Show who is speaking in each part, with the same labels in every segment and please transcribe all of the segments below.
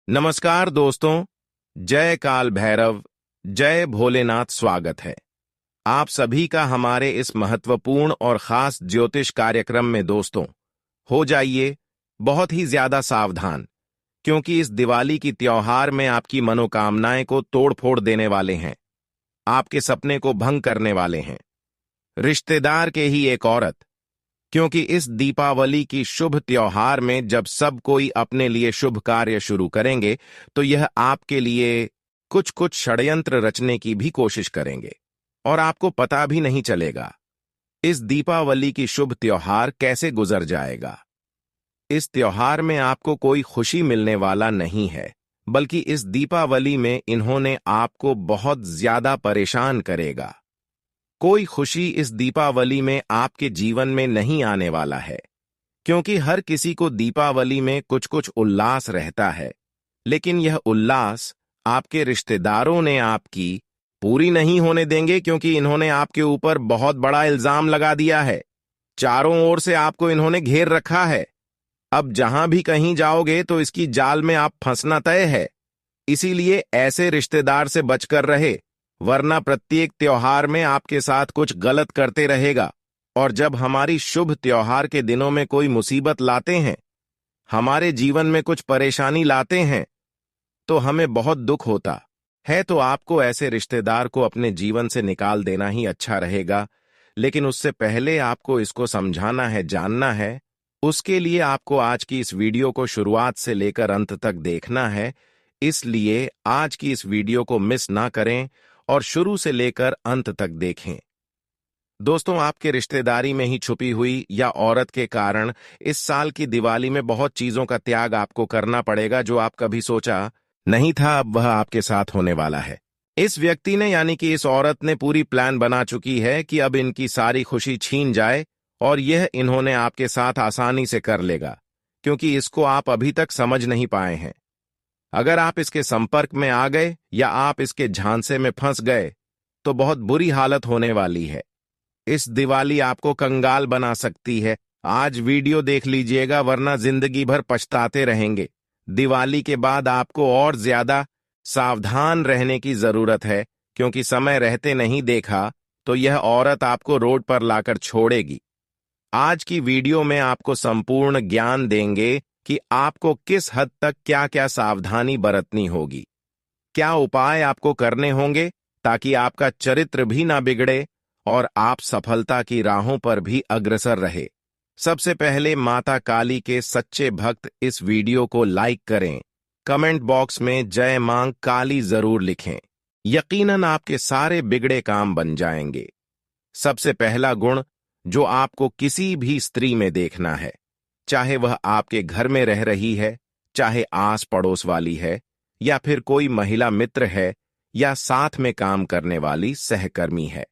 Speaker 1: नमस्कार दोस्तों। जय काल भैरव, जय भोलेनाथ। स्वागत है आप सभी का हमारे इस महत्वपूर्ण और खास ज्योतिष कार्यक्रम में। दोस्तों, हो जाइए बहुत ही ज्यादा सावधान, क्योंकि इस दिवाली की त्योहार में आपकी मनोकामनाएं को तोड़-फोड़ देने वाले हैं, आपके सपने को भंग करने वाले हैं रिश्तेदार के ही एक औरत। क्योंकि इस दीपावली की शुभ त्योहार में जब सब कोई अपने लिए शुभ कार्य शुरू करेंगे, तो यह आपके लिए कुछ कुछ षड्यंत्र रचने की भी कोशिश करेंगे और आपको पता भी नहीं चलेगा इस दीपावली की शुभ त्योहार कैसे गुजर जाएगा। इस त्योहार में आपको कोई खुशी मिलने वाला नहीं है, बल्कि इस दीपावली में इन्होंने आपको बहुत ज्यादा परेशान करेगा। कोई खुशी इस दीपावली में आपके जीवन में नहीं आने वाला है, क्योंकि हर किसी को दीपावली में कुछ कुछ उल्लास रहता है, लेकिन यह उल्लास आपके रिश्तेदारों ने आपकी पूरी नहीं होने देंगे, क्योंकि इन्होंने आपके ऊपर बहुत बड़ा इल्जाम लगा दिया है। चारों ओर से आपको इन्होंने घेर रखा है। अब जहां भी कहीं जाओगे तो इसकी जाल में आप फंसना तय है। इसीलिए ऐसे रिश्तेदार से बचकर रहे, वरना प्रत्येक त्योहार में आपके साथ कुछ गलत करते रहेगा। और जब हमारी शुभ त्योहार के दिनों में कोई मुसीबत लाते हैं, हमारे जीवन में कुछ परेशानी लाते हैं, तो हमें बहुत दुख होता है। तो आपको ऐसे रिश्तेदार को अपने जीवन से निकाल देना ही अच्छा रहेगा। लेकिन उससे पहले आपको इसको समझाना है, जानना है। उसके लिए आपको आज की इस वीडियो को शुरुआत से लेकर अंत तक देखना है। इसलिए आज की इस वीडियो को मिस ना करें और शुरू से लेकर अंत तक देखें। दोस्तों, आपके रिश्तेदारी में ही छुपी हुई या औरत के कारण इस साल की दिवाली में बहुत चीजों का त्याग आपको करना पड़ेगा, जो आप कभी सोचा नहीं था, अब वह आपके साथ होने वाला है। इस व्यक्ति ने, यानी कि इस औरत ने, पूरी प्लान बना चुकी है कि अब इनकी सारी खुशी छीन जाए, और यह इन्होंने आपके साथ आसानी से कर लेगा, क्योंकि इसको आप अभी तक समझ नहीं पाए हैं। अगर आप इसके संपर्क में आ गए या आप इसके झांसे में फंस गए, तो बहुत बुरी हालत होने वाली है। इस दिवाली आपको कंगाल बना सकती है। आज वीडियो देख लीजिएगा, वरना जिंदगी भर पछताते रहेंगे। दिवाली के बाद आपको और ज्यादा सावधान रहने की जरूरत है, क्योंकि समय रहते नहीं देखा तो यह औरत आपको रोड पर लाकर छोड़ेगी। आज की वीडियो में आपको संपूर्ण ज्ञान देंगे कि आपको किस हद तक क्या क्या सावधानी बरतनी होगी, क्या उपाय आपको करने होंगे ताकि आपका चरित्र भी ना बिगड़े और आप सफलता की राहों पर भी अग्रसर रहे। सबसे पहले माता काली के सच्चे भक्त इस वीडियो को लाइक करें, कमेंट बॉक्स में जय मां काली जरूर लिखें। यकीनन आपके सारे बिगड़े काम बन जाएंगे। सबसे पहला गुण जो आपको किसी भी स्त्री में देखना है, चाहे वह आपके घर में रह रही है, चाहे आस पड़ोस वाली है, या फिर कोई महिला मित्र है, या साथ में काम करने वाली सहकर्मी है।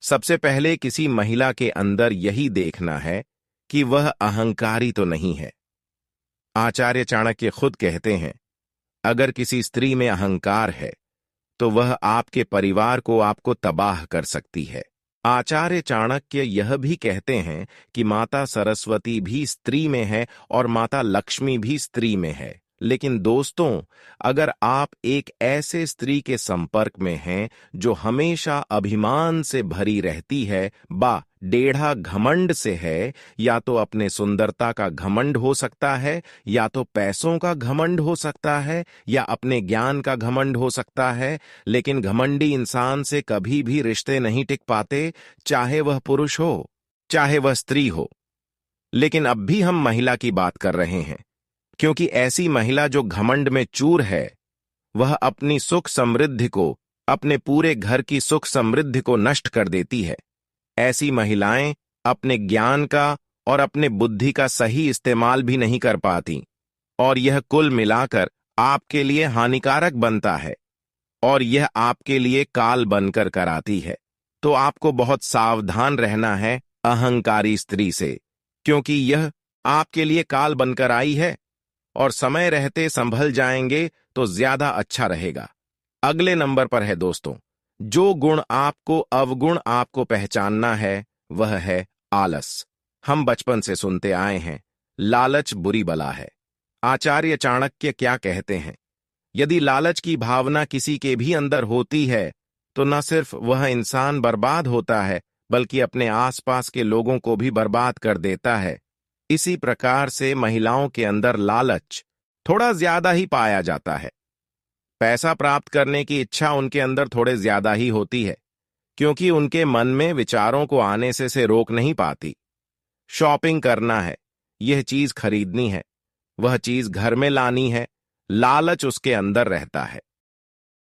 Speaker 1: सबसे पहले किसी महिला के अंदर यही देखना है कि वह अहंकारी तो नहीं है। आचार्य चाणक्य खुद कहते हैं, अगर किसी स्त्री में अहंकार है तो वह आपके परिवार को आपको तबाह कर सकती है। आचार्य चाणक्य यह भी कहते हैं कि माता सरस्वती भी स्त्री में है और माता लक्ष्मी भी स्त्री में है। लेकिन दोस्तों, अगर आप एक ऐसे स्त्री के संपर्क में हैं जो हमेशा अभिमान से भरी रहती है, टेढ़ा घमंड से है, या तो अपने सुंदरता का घमंड हो सकता है, या तो पैसों का घमंड हो सकता है, या अपने ज्ञान का घमंड हो सकता है, लेकिन घमंडी इंसान से कभी भी रिश्ते नहीं टिक पाते, चाहे वह पुरुष हो चाहे वह स्त्री हो। लेकिन अब भी हम महिला की बात कर रहे हैं, क्योंकि ऐसी महिला जो घमंड में चूर है, वह अपनी सुख समृद्धि को, अपने पूरे घर की सुख समृद्धि को नष्ट कर देती है। ऐसी महिलाएं अपने ज्ञान का और अपने बुद्धि का सही इस्तेमाल भी नहीं कर पाती, और यह कुल मिलाकर आपके लिए हानिकारक बनता है, और यह आपके लिए काल बनकर कराती है। तो आपको बहुत सावधान रहना है अहंकारी स्त्री से, क्योंकि यह आपके लिए काल बनकर आई है, और समय रहते संभल जाएंगे तो ज्यादा अच्छा रहेगा। अगले नंबर पर है दोस्तों, जो गुण आपको, अवगुण आपको पहचानना है, वह है आलस। हम बचपन से सुनते आए हैं, लालच बुरी बला है। आचार्य चाणक्य क्या कहते हैं? यदि लालच की भावना किसी के भी अंदर होती है तो न सिर्फ वह इंसान बर्बाद होता है बल्कि अपने आसपास के लोगों को भी बर्बाद कर देता है। इसी प्रकार से महिलाओं के अंदर लालच थोड़ा ज्यादा ही पाया जाता है। पैसा प्राप्त करने की इच्छा उनके अंदर थोड़े ज्यादा ही होती है क्योंकि उनके मन में विचारों को आने से रोक नहीं पाती। शॉपिंग करना है, यह चीज खरीदनी है, वह चीज घर में लानी है, लालच उसके अंदर रहता है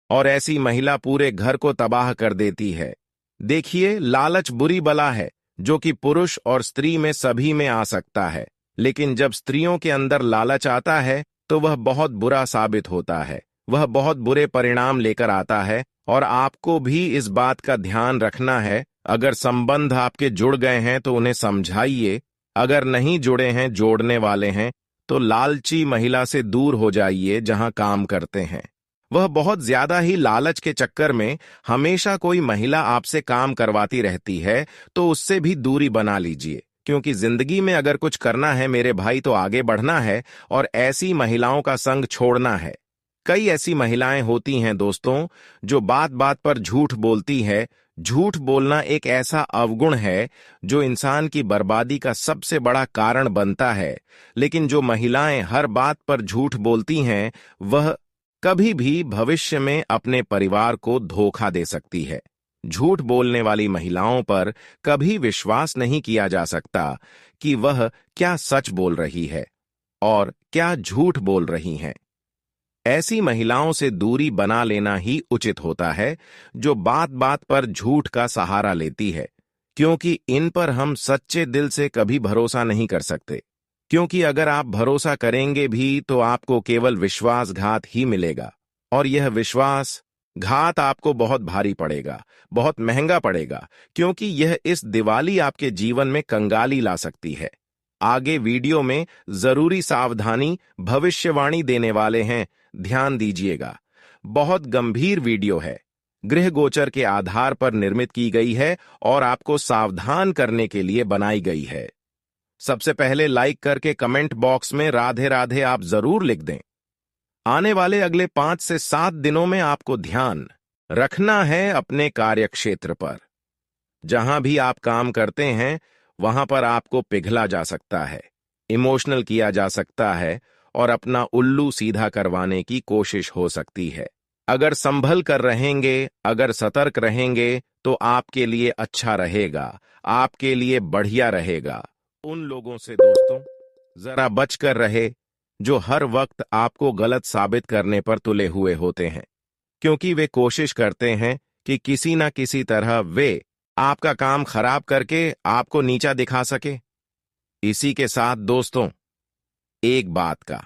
Speaker 1: और ऐसी महिला पूरे घर को तबाह कर देती है। देखिए, लालच बुरी बला है जो कि पुरुष और स्त्री में सभी में आ सकता है, लेकिन जब स्त्रियों के अंदर लालच आता है तो वह बहुत बुरा साबित होता है, वह बहुत बुरे परिणाम लेकर आता है। और आपको भी इस बात का ध्यान रखना है, अगर संबंध आपके जुड़ गए हैं तो उन्हें समझाइए, अगर नहीं जुड़े हैं, जोड़ने वाले हैं, तो लालची महिला से दूर हो जाइए जहां काम करते हैं। वह बहुत ज्यादा ही लालच के चक्कर में हमेशा कोई महिला आपसे काम करवाती रहती है तो उससे भी दूरी बना लीजिए, क्योंकि जिंदगी में अगर कुछ करना है मेरे भाई तो आगे बढ़ना है और ऐसी महिलाओं का संग छोड़ना है। कई ऐसी महिलाएं होती हैं दोस्तों जो बात बात पर झूठ बोलती है। झूठ बोलना एक ऐसा अवगुण है जो इंसान की बर्बादी का सबसे बड़ा कारण बनता है, लेकिन जो महिलाएं हर बात पर झूठ बोलती हैं वह कभी भी भविष्य में अपने परिवार को धोखा दे सकती है। झूठ बोलने वाली महिलाओं पर कभी विश्वास नहीं किया जा सकता कि वह क्या सच बोल रही है और क्या झूठ बोल रही हैं। ऐसी महिलाओं से दूरी बना लेना ही उचित होता है जो बात बात पर झूठ का सहारा लेती है, क्योंकि इन पर हम सच्चे दिल से कभी भरोसा नहीं कर सकते। क्योंकि अगर आप भरोसा करेंगे भी तो आपको केवल विश्वासघात ही मिलेगा और यह विश्वासघात आपको बहुत भारी पड़ेगा, बहुत महंगा पड़ेगा, क्योंकि यह इस दिवाली आपके जीवन में कंगाली ला सकती है। आगे वीडियो में जरूरी सावधानी भविष्यवाणी देने वाले हैं, ध्यान दीजिएगा। बहुत गंभीर वीडियो है, गृह गोचर के आधार पर निर्मित की गई है और आपको सावधान करने के लिए बनाई गई है। सबसे पहले लाइक करके कमेंट बॉक्स में राधे राधे आप जरूर लिख दें। आने वाले अगले 5 से 7 दिनों में आपको ध्यान रखना है अपने कार्यक्षेत्र पर। जहां भी आप काम करते हैं वहां पर आपको पिघला जा सकता है, इमोशनल किया जा सकता है और अपना उल्लू सीधा करवाने की कोशिश हो सकती है। अगर संभल कर रहेंगे, अगर सतर्क रहेंगे तो आपके लिए अच्छा रहेगा, आपके लिए बढ़िया रहेगा। उन लोगों से दोस्तों जरा बचकर रहे जो हर वक्त आपको गलत साबित करने पर तुले हुए होते हैं, क्योंकि वे कोशिश करते हैं कि किसी ना किसी तरह वे आपका काम खराब करके आपको नीचा दिखा सके। इसी के साथ दोस्तों एक बात का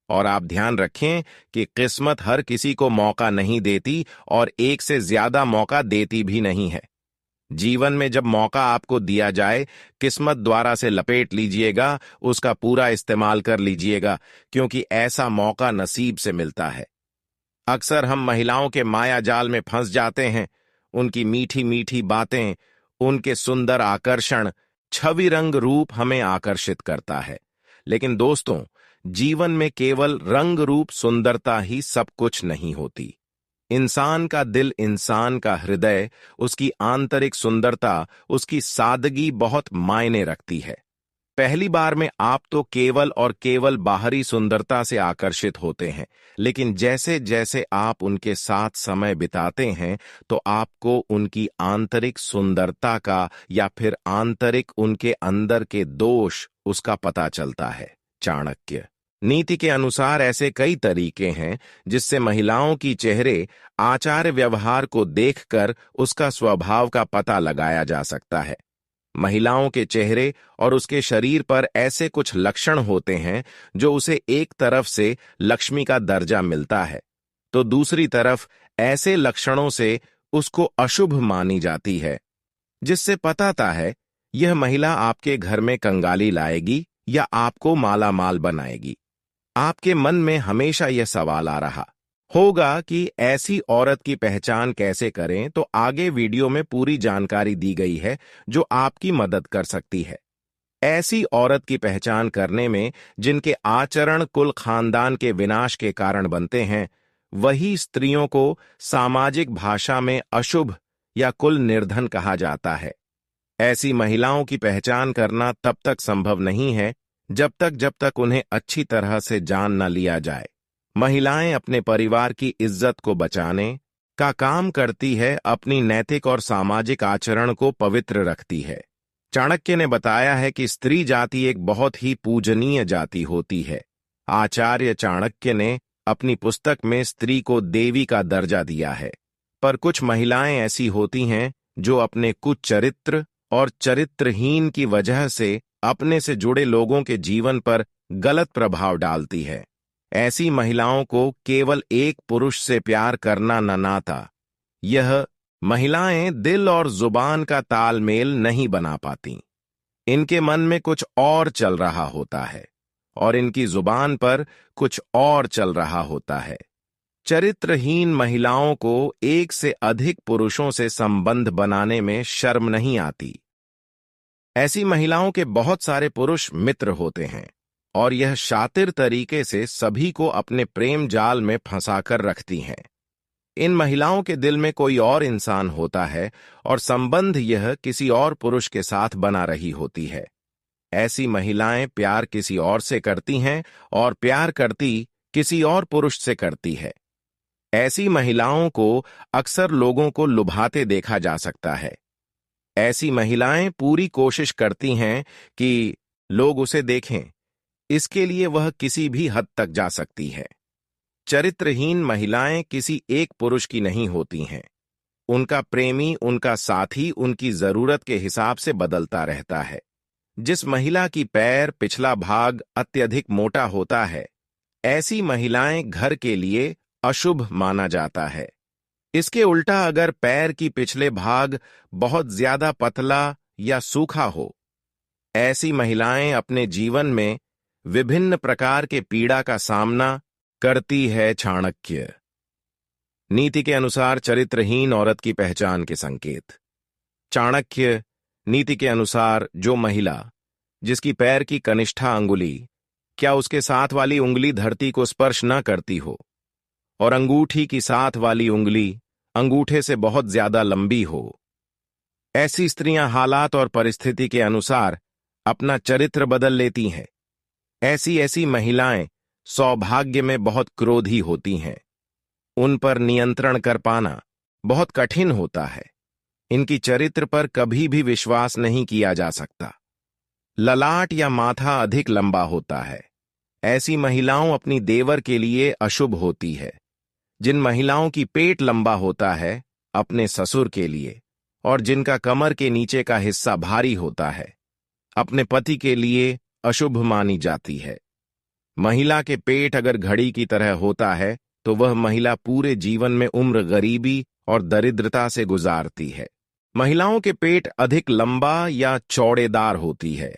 Speaker 1: और आप ध्यान रखें कि किस्मत हर किसी को मौका नहीं देती और एक से ज्यादा मौका देती भी नहीं है। जीवन में जब मौका आपको दिया जाए, किस्मत द्वारा से लपेट लीजिएगा, उसका पूरा इस्तेमाल कर लीजिएगा, क्योंकि ऐसा मौका नसीब से मिलता है। अक्सर हम महिलाओं के माया जाल में फंस जाते हैं। उनकी मीठी मीठी बातें, उनके सुंदर आकर्षण, छवि रंग रूप हमें आकर्षित करता है, लेकिन दोस्तों जीवन में केवल रंग रूप सुंदरता ही सब कुछ नहीं होती। इंसान का दिल, इंसान का हृदय, उसकी आंतरिक सुंदरता, उसकी सादगी बहुत मायने रखती है। पहली बार में आप तो केवल और केवल बाहरी सुंदरता से आकर्षित होते हैं, लेकिन जैसे जैसे आप उनके साथ समय बिताते हैं तो आपको उनकी आंतरिक सुंदरता का या फिर आंतरिक उनके अंदर के दोष उसका पता चलता है। चाणक्य नीति के अनुसार ऐसे कई तरीके हैं जिससे महिलाओं की चेहरे, आचार व्यवहार को देखकर उसका स्वभाव का पता लगाया जा सकता है। महिलाओं के चेहरे और उसके शरीर पर ऐसे कुछ लक्षण होते हैं जो उसे एक तरफ से लक्ष्मी का दर्जा मिलता है तो दूसरी तरफ ऐसे लक्षणों से उसको अशुभ मानी जाती है, जिससे पता है यह महिला आपके घर में कंगाली लाएगी या आपको माला माल बनाएगी। आपके मन में हमेशा यह सवाल आ रहा होगा कि ऐसी औरत की पहचान कैसे करें, तो आगे वीडियो में पूरी जानकारी दी गई है जो आपकी मदद कर सकती है। ऐसी औरत की पहचान करने में जिनके आचरण कुल खानदान के विनाश के कारण बनते हैं, वही स्त्रियों को सामाजिक भाषा में अशुभ या कुल निर्धन कहा जाता है। ऐसी महिलाओं की पहचान करना तब तक संभव नहीं है जब तक उन्हें अच्छी तरह से जान न लिया जाए। महिलाएं अपने परिवार की इज्जत को बचाने का काम करती है, अपनी नैतिक और सामाजिक आचरण को पवित्र रखती है। चाणक्य ने बताया है कि स्त्री जाति एक बहुत ही पूजनीय जाति होती है। आचार्य चाणक्य ने अपनी पुस्तक में स्त्री को देवी का दर्जा दिया है। पर कुछ महिलाएं ऐसी होती हैं जो अपने कुछ चरित्र और चरित्रहीन की वजह से अपने से जुड़े लोगों के जीवन पर गलत प्रभाव डालती है। ऐसी महिलाओं को केवल एक पुरुष से प्यार करना न नाता, यह महिलाएं दिल और जुबान का तालमेल नहीं बना पाती। इनके मन में कुछ और चल रहा होता है और इनकी जुबान पर कुछ और चल रहा होता है। चरित्रहीन महिलाओं को एक से अधिक पुरुषों से संबंध बनाने में शर्म नहीं आती। ऐसी महिलाओं के बहुत सारे पुरुष मित्र होते हैं और यह शातिर तरीके से सभी को अपने प्रेम जाल में फंसाकर रखती हैं। इन महिलाओं के दिल में कोई और इंसान होता है और संबंध यह किसी और पुरुष के साथ बना रही होती है। ऐसी महिलाएं प्यार किसी और से करती हैं और प्यार करती किसी और पुरुष से करती है। ऐसी महिलाओं को अक्सर लोगों को लुभाते देखा जा सकता है। ऐसी महिलाएं पूरी कोशिश करती हैं कि लोग उसे देखें, इसके लिए वह किसी भी हद तक जा सकती है। चरित्रहीन महिलाएं किसी एक पुरुष की नहीं होती हैं। उनका प्रेमी, उनका साथी उनकी जरूरत के हिसाब से बदलता रहता है। जिस महिला की पैर पिछला भाग अत्यधिक मोटा होता है, ऐसी महिलाएं घर के लिए अशुभ माना जाता है। इसके उल्टा अगर पैर की पिछले भाग बहुत ज्यादा पतला या सूखा हो, ऐसी महिलाएं अपने जीवन में विभिन्न प्रकार के पीड़ा का सामना करती है। चाणक्य नीति के अनुसार चरित्रहीन औरत की पहचान के संकेत। चाणक्य नीति के अनुसार जो महिला जिसकी पैर की कनिष्ठा अंगुली क्या उसके साथ वाली उंगली धरती को स्पर्श न करती हो और अंगूठी की साथ वाली उंगली अंगूठे से बहुत ज्यादा लंबी हो, ऐसी स्त्रियां हालात और परिस्थिति के अनुसार अपना चरित्र बदल लेती हैं। ऐसी महिलाएं सौभाग्य में बहुत क्रोधी होती हैं। उन पर नियंत्रण कर पाना बहुत कठिन होता है। इनकी चरित्र पर कभी भी विश्वास नहीं किया जा सकता। ललाट या माथा अधिक लंबा होता है। ऐसी महिलाओं अपनी देवर के लिए अशुभ होती है। जिन महिलाओं की पेट लंबा होता है अपने ससुर के लिए, और जिनका कमर के नीचे का हिस्सा भारी होता है, अपने पति के लिए अशुभ मानी जाती है। महिला के पेट अगर घड़ी की तरह होता है तो वह महिला पूरे जीवन में उम्र गरीबी और दरिद्रता से गुजारती है। महिलाओं के पेट अधिक लंबा या चौड़ेदार होती है